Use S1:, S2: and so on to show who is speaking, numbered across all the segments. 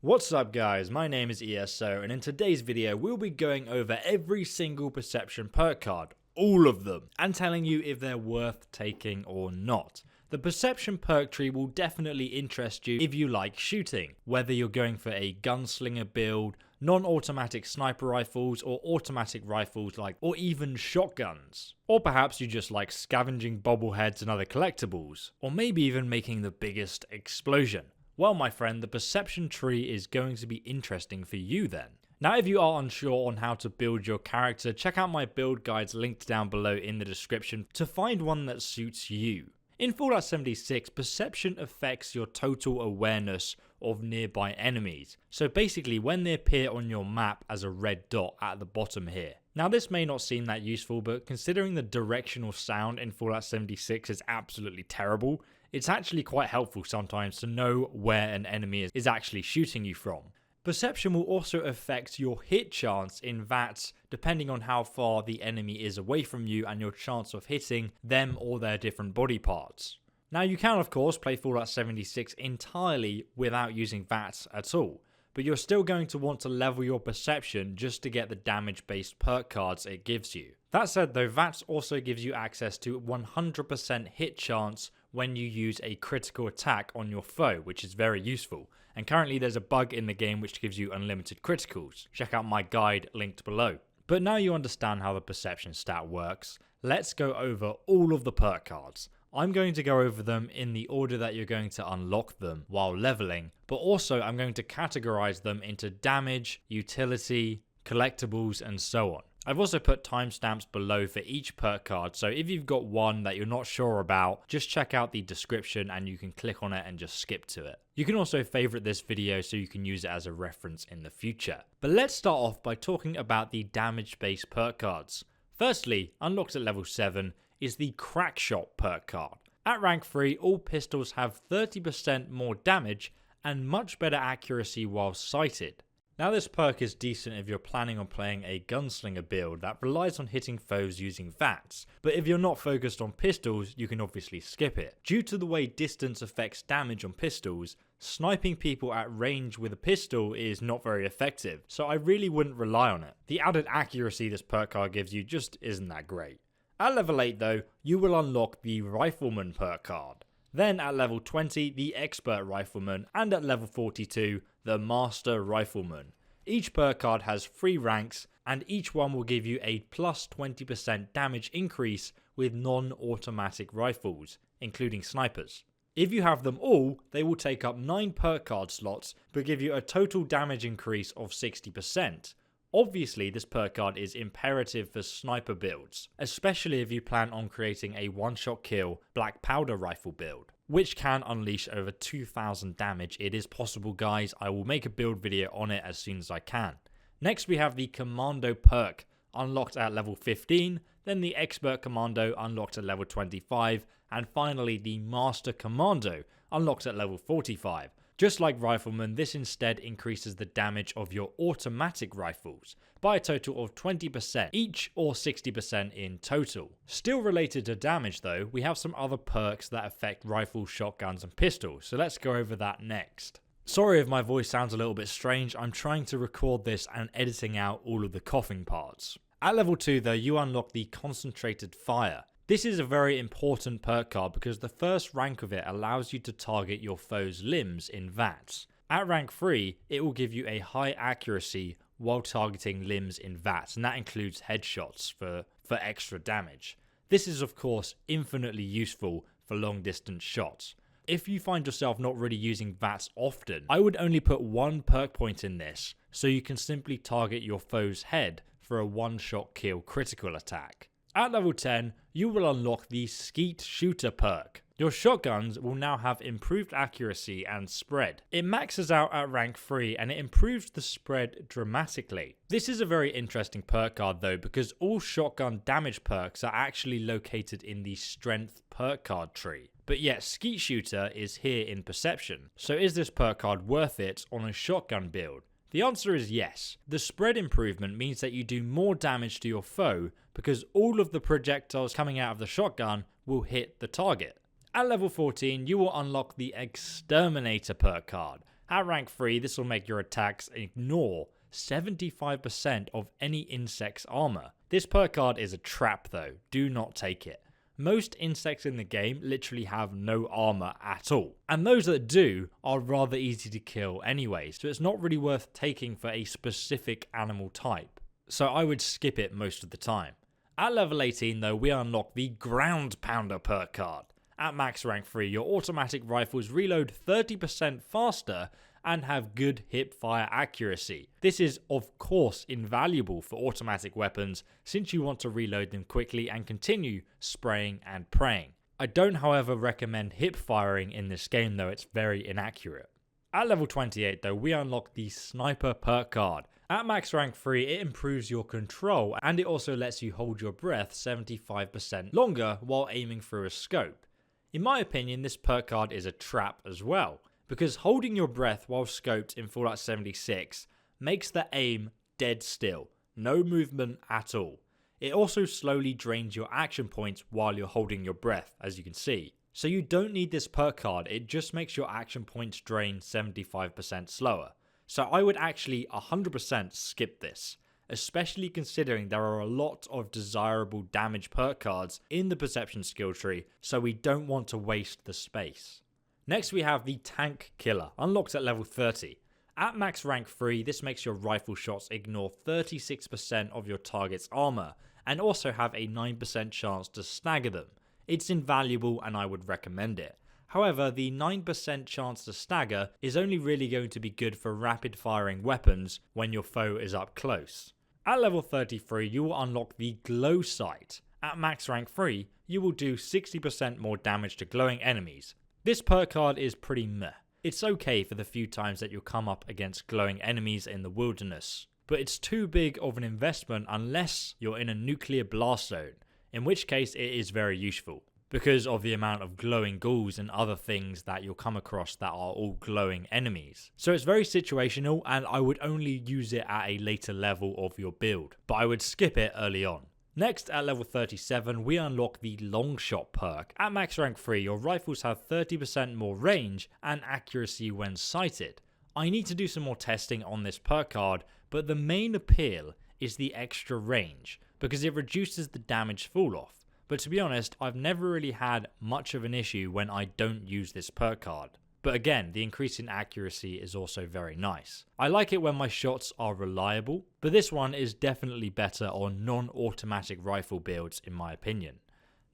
S1: What's up guys, my name is ESO and in today's video we'll be going over every single perception perk card, all of them, and telling you if they're worth taking or not. The perception perk tree will definitely interest you if you like shooting, whether you're going for a gunslinger build, non-automatic sniper rifles or automatic rifles or even shotguns. Or perhaps you just like scavenging bobbleheads and other collectibles, or maybe even making the biggest explosion. Well, my friend, the perception tree is going to be interesting for you then. Now, if you are unsure on how to build your character, check out my build guides linked down below in the description to find one that suits you. In Fallout 76, perception affects your total awareness of nearby enemies. So basically, when they appear on your map as a red dot at the bottom here. Now, this may not seem that useful, but considering the directional sound in Fallout 76 is absolutely terrible, it's actually quite helpful sometimes to know where an enemy is actually shooting you from. Perception will also affect your hit chance in VATS depending on how far the enemy is away from you and your chance of hitting them or their different body parts. Now, you can of course play Fallout 76 entirely without using VATS at all, but you're still going to want to level your perception just to get the damage based perk cards it gives you. That said though, VATS also gives you access to 100% hit chance when you use a critical attack on your foe, which is very useful. And currently there's a bug in the game which gives you unlimited criticals. Check out my guide linked below. But now you understand how the perception stat works, let's go over all of the perk cards. I'm going to go over them in the order that you're going to unlock them while leveling, but also I'm going to categorize them into damage, utility, collectibles, and so on. I've also put timestamps below for each perk card, so if you've got one that you're not sure about, just check out the description and you can click on it and just skip to it. You can also favorite this video so you can use it as a reference in the future. But let's start off by talking about the damage based perk cards. Firstly, unlocked at level 7 is the Crackshot perk card. At rank 3, all pistols have 30% more damage and much better accuracy while sighted. Now, this perk is decent if you're planning on playing a gunslinger build that relies on hitting foes using VATS, but if you're not focused on pistols, you can obviously skip it. Due to the way distance affects damage on pistols, sniping people at range with a pistol is not very effective, so I really wouldn't rely on it. The added accuracy this perk card gives you just isn't that great. At level 8 though, you will unlock the Rifleman perk card. Then at level 20, the Expert Rifleman, and at level 42, the Master Rifleman. Each perk card has 3 ranks, and each one will give you a plus 20% damage increase with non-automatic rifles, including snipers. If you have them all, they will take up 9 perk card slots, but give you a total damage increase of 60%. Obviously, this perk card is imperative for sniper builds, especially if you plan on creating a one-shot kill black powder rifle build, which can unleash over 2000 damage. It is possible, guys. I will make a build video on it as soon as I can. Next, we have the Commando perk, unlocked at level 15, then the Expert Commando, unlocked at level 25, and finally the Master Commando, unlocked at level 45. Just like Rifleman, this instead increases the damage of your automatic rifles by a total of 20% each or 60% in total. Still related to damage though, we have some other perks that affect rifles, shotguns and pistols, so let's go over that next. Sorry if my voice sounds a little bit strange, I'm trying to record this and editing out all of the coughing parts. At level 2 though, you unlock the Concentrated Fire. This is a very important perk card because the first rank of it allows you to target your foe's limbs in VATS. At rank 3, it will give you a high accuracy while targeting limbs in VATS, and that includes headshots for extra damage. This is of course infinitely useful for long distance shots. If you find yourself not really using VATS often, I would only put 1 perk point in this, so you can simply target your foe's head for a one-shot kill critical attack. At level 10, you will unlock the Skeet Shooter perk. Your shotguns will now have improved accuracy and spread. It maxes out at rank 3 and it improves the spread dramatically. This is a very interesting perk card though, because all shotgun damage perks are actually located in the strength perk card tree. But yet Skeet Shooter is here in perception. So is this perk card worth it on a shotgun build? The answer is yes. The spread improvement means that you do more damage to your foe because all of the projectiles coming out of the shotgun will hit the target. At level 14, you will unlock the Exterminator perk card, At rank 3, this will make your attacks ignore 75% of any insect's armor. This perk card is a trap though, do not take it. Most insects in the game literally have no armor at all, and those that do are rather easy to kill anyway, so it's not really worth taking for a specific animal type. So I would skip it most of the time. At level 18 though, we unlock the Ground Pounder perk card. At max rank 3, your automatic rifles reload 30% faster and have good hip fire accuracy. This is of course invaluable for automatic weapons since you want to reload them quickly and continue spraying and praying. I don't however recommend hip firing in this game though, it's very inaccurate. At level 28 though, we unlock the Sniper perk card. At max rank 3, it improves your control and it also lets you hold your breath 75% longer while aiming through a scope. In my opinion, this perk card is a trap as well, because holding your breath while scoped in Fallout 76 makes the aim dead still, no movement at all. It also slowly drains your action points while you're holding your breath, as you can see. So you don't need this perk card, it just makes your action points drain 75% slower. So I would actually 100% skip this, especially considering there are a lot of desirable damage perk cards in the perception skill tree, so we don't want to waste the space. Next we have the Tank Killer, unlocked at level 30. At max rank 3, this makes your rifle shots ignore 36% of your target's armor, and also have a 9% chance to stagger them. It's invaluable and I would recommend it. However, the 9% chance to stagger is only really going to be good for rapid firing weapons when your foe is up close. At level 33, you will unlock the Glow Sight. At max rank 3, you will do 60% more damage to glowing enemies. This perk card is pretty meh. It's okay for the few times that you'll come up against glowing enemies in the wilderness, but it's too big of an investment unless you're in a nuclear blast zone, in which case it is very useful, because of the amount of glowing ghouls and other things that you'll come across that are all glowing enemies. So it's very situational and I would only use it at a later level of your build, but I would skip it early on. Next, at level 37, we unlock the Long Shot perk. At max rank 3, your rifles have 30% more range and accuracy when sighted. I need to do some more testing on this perk card, but the main appeal is the extra range, because it reduces the damage fall off. But to be honest, I've never really had much of an issue when I don't use this perk card. But again, the increase in accuracy is also very nice. I like it when my shots are reliable, but this one is definitely better on non-automatic rifle builds in my opinion.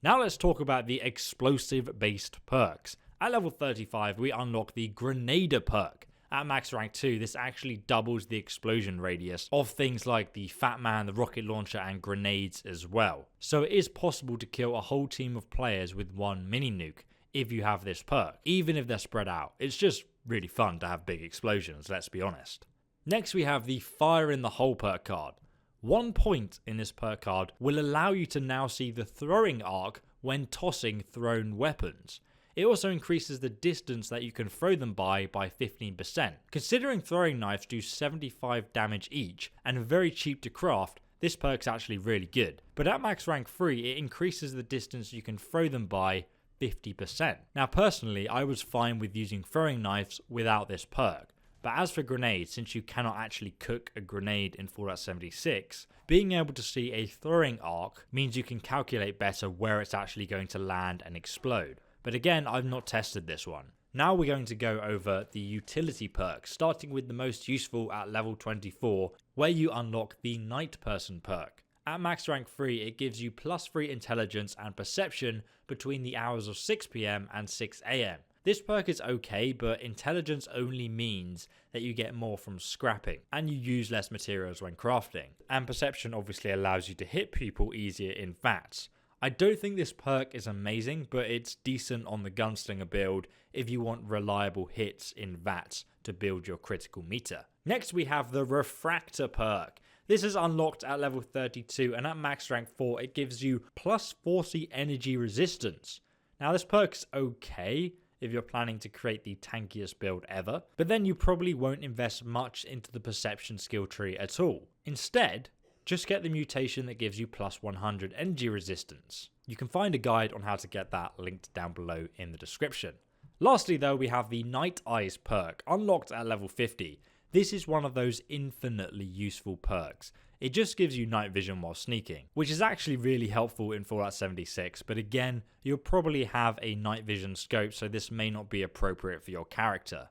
S1: Now let's talk about the explosive based perks. At level 35, we unlock the Grenader perk. At max rank 2, this actually doubles the explosion radius of things like the Fat Man, the rocket launcher and grenades as well. So it is possible to kill a whole team of players with one mini nuke if you have this perk, even if they're spread out. It's just really fun to have big explosions, let's be honest. Next we have the Fire in the Hole perk card. 1 point in this perk card will allow you to now see the throwing arc when tossing thrown weapons. It also increases the distance that you can throw them by 15%. Considering throwing knives do 75 damage each and are very cheap to craft, this perk's actually really good. But at max rank 3, it increases the distance you can throw them by 50%. Now personally, I was fine with using throwing knives without this perk. But as for grenades, since you cannot actually cook a grenade in Fallout 76, being able to see a throwing arc means you can calculate better where it's actually going to land and explode. But again, I've not tested this one. Now we're going to go over the utility perks, starting with the most useful at level 24, where you unlock the Night Person perk. At max rank 3, it gives you +3 intelligence and perception between the hours of 6 PM and 6 AM. This perk is okay, but intelligence only means that you get more from scrapping and you use less materials when crafting. And perception obviously allows you to hit people easier in VATS. I don't think this perk is amazing, but it's decent on the gunslinger build if you want reliable hits in VATS to build your critical meter. Next we have the Refractor perk. This is unlocked at level 32 and at max rank 4 it gives you +40 energy resistance. Now this perk's okay if you're planning to create the tankiest build ever, but then you probably won't invest much into the perception skill tree at all. Instead, just get the mutation that gives you +100 energy resistance. You can find a guide on how to get that linked down below in the description. Lastly though, we have the Night Eyes perk, unlocked at level 50. This is one of those infinitely useful perks. It just gives you night vision while sneaking, which is actually really helpful in Fallout 76, but again, you'll probably have a night vision scope, so this may not be appropriate for your character.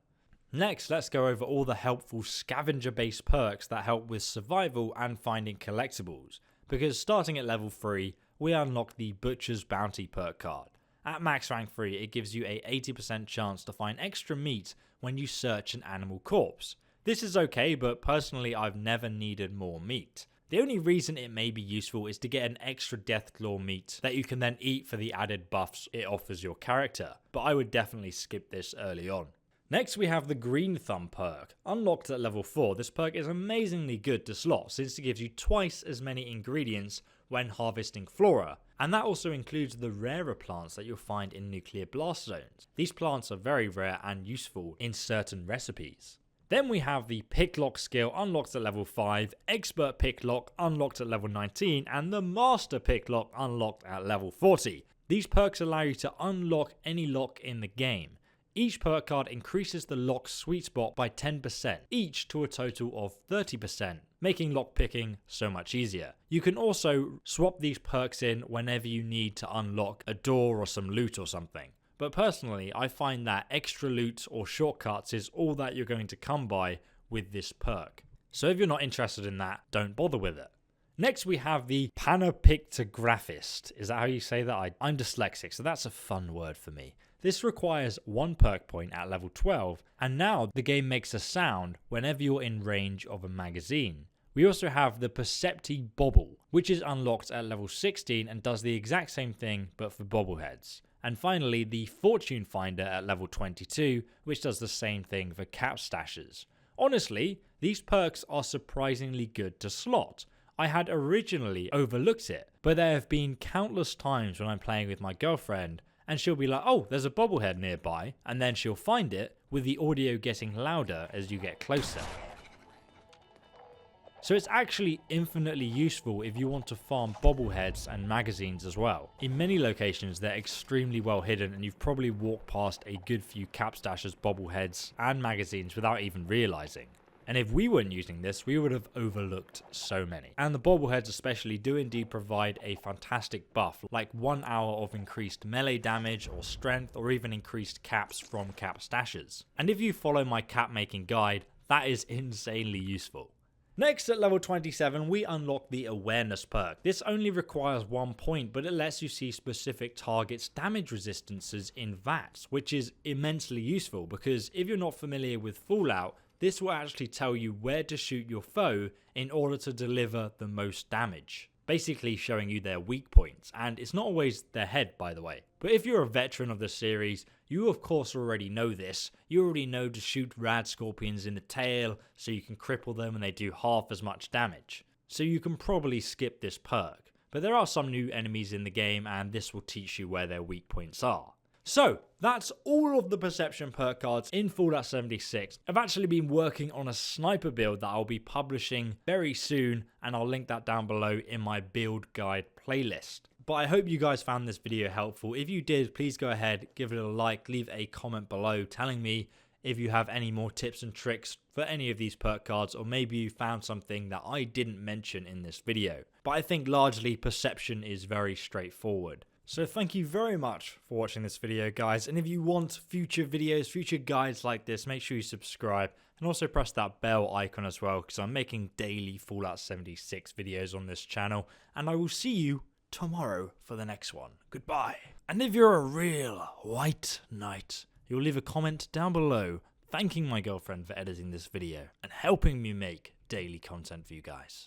S1: Next, let's go over all the helpful scavenger based perks that help with survival and finding collectibles, because starting at level 3, we unlock the Butcher's Bounty perk card. At max rank 3, it gives you a 80% chance to find extra meat when you search an animal corpse. This is okay, but personally I've never needed more meat. The only reason it may be useful is to get an extra Deathclaw meat that you can then eat for the added buffs it offers your character, but I would definitely skip this early on. Next we have the Green Thumb perk. Unlocked at level 4, this perk is amazingly good to slot since it gives you twice as many ingredients when harvesting flora, and that also includes the rarer plants that you'll find in nuclear blast zones. These plants are very rare and useful in certain recipes. Then we have the Picklock skill unlocked at level 5, Expert Picklock unlocked at level 19, and the Master Picklock unlocked at level 40. These perks allow you to unlock any lock in the game. Each perk card increases the lock sweet spot by 10%, each to a total of 30%, making lock picking so much easier. You can also swap these perks in whenever you need to unlock a door or some loot or something. But personally, I find that extra loot or shortcuts is all that you're going to come by with this perk. So if you're not interested in that, don't bother with it. Next we have the Panopictographist. Is that how you say that? I'm dyslexic, so that's a fun word for me. This requires 1 perk point at level 12, and now the game makes a sound whenever you're in range of a magazine. We also have the Percepti Bobble, which is unlocked at level 16 and does the exact same thing but for bobbleheads. And finally, the Fortune Finder at level 22, which does the same thing for cap stashes. Honestly, these perks are surprisingly good to slot. I had originally overlooked it, but there have been countless times when I'm playing with my girlfriend and she'll be like, oh, there's a bobblehead nearby, and then she'll find it with the audio getting louder as you get closer. So it's actually infinitely useful if you want to farm bobbleheads and magazines as well. In many locations they're extremely well hidden and you've probably walked past a good few cap stashes, bobbleheads and magazines without even realizing. And if we weren't using this, we would have overlooked so many. And the bobbleheads especially do indeed provide a fantastic buff, like 1 hour of increased melee damage or strength, or even increased caps from cap stashes. And if you follow my cap making guide, that is insanely useful. Next at level 27 we unlock the Awareness perk. This only requires 1 point, but it lets you see specific targets' damage resistances in VATS, which is immensely useful because if you're not familiar with Fallout, this will actually tell you where to shoot your foe in order to deliver the most damage. Basically showing you their weak points, and it's not always their head, by the way. But if you're a veteran of the series, you of course already know this. You already know to shoot rad scorpions in the tail so you can cripple them and they do half as much damage. So you can probably skip this perk. But there are some new enemies in the game and this will teach you where their weak points are. So, that's all of the Perception perk cards in Fallout 76. I've actually been working on a sniper build that I'll be publishing very soon, and I'll link that down below in my build guide playlist. But I hope you guys found this video helpful. If you did, please go ahead, give it a like, leave a comment below telling me if you have any more tips and tricks for any of these perk cards, or maybe you found something that I didn't mention in this video. But I think largely Perception is very straightforward. So thank you very much for watching this video, guys, and if you want future videos, future guides like this, make sure you subscribe and also press that bell icon as well, because I'm making daily Fallout 76 videos on this channel, and I will see you tomorrow for the next one. Goodbye. And if you're a real white knight, you'll leave a comment down below thanking my girlfriend for editing this video and helping me make daily content for you guys.